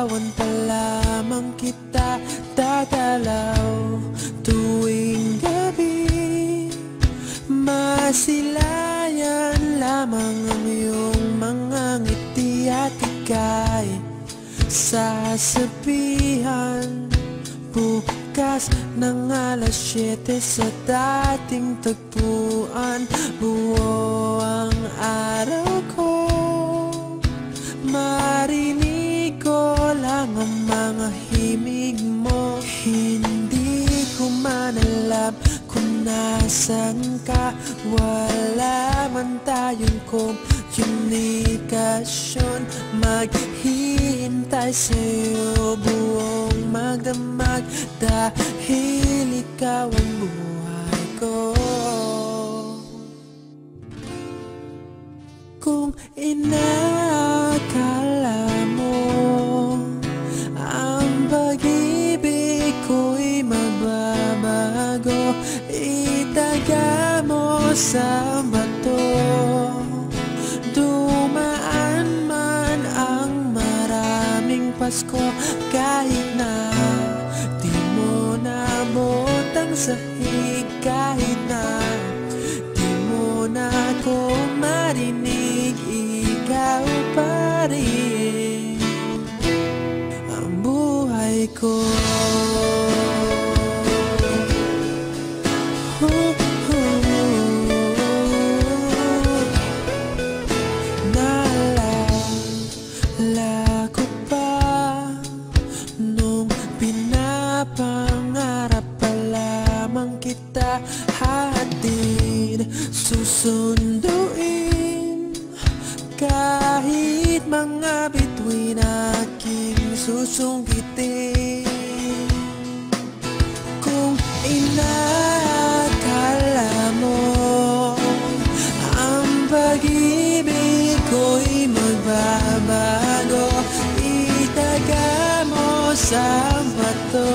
Liligawan pa lamang kita, dadalaw tuwing gabi. Masilayan lamang ang iyong mga ngiti at ika'y sasabihan bukas ng alas 7 sa dating tagpuan. Buo ang araw ko, marinig ko lang ang mga himig mo. Hindi ko man alam kung nasan ka, wala man tayong komunikasyon. Maghihintay sa'yo buong magdamag, dahil ikaw ang buhay ko. Kung inakala mo ang pag-ibig ko'y magbabago, itaga mo sa bato. Dumaan man ang maraming Pasko, kahit na di mo naabot ang sahig, kahit na di mo na ako marinig, ikaw pa rin ang buhay ko. Naalala ko pa nung pinapangarap pa lamang kita, hatid susunduin kahit mga bituin aking susungkitin. Kung inakala mo ang pag-ibig ko'y magbabago, itaga mo sa bato.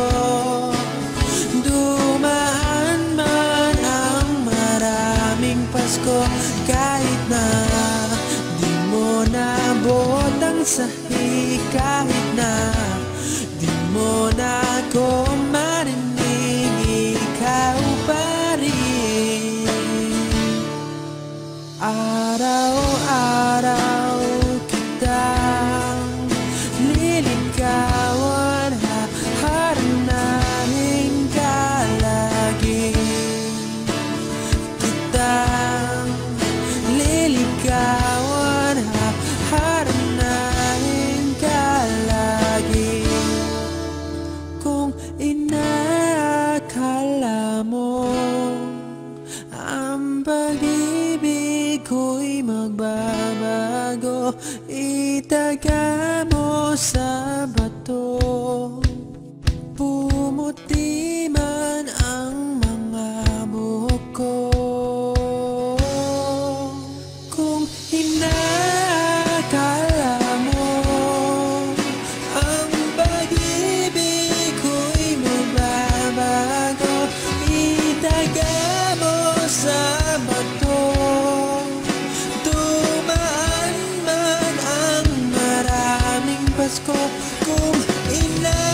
Dumaan man ang maraming Pasko, kahit na di mo naabot ang sahig, kahit na di mo na ako marinig, ikaw pa rin. Araw-araw kitang liligawan, haharanahin ka lagi. Kitang liligawan, haharanahin ka lagi. Kung inakala mo ang pag-ibig ko'y magbabago, itaga mo sa bato. Pumuti man ang mga buhok ko. Kung inakala mo ang pag-ibig ko'y magbabago, itaga mo sa bato. Dumaan man ang maraming Pasko, kung ina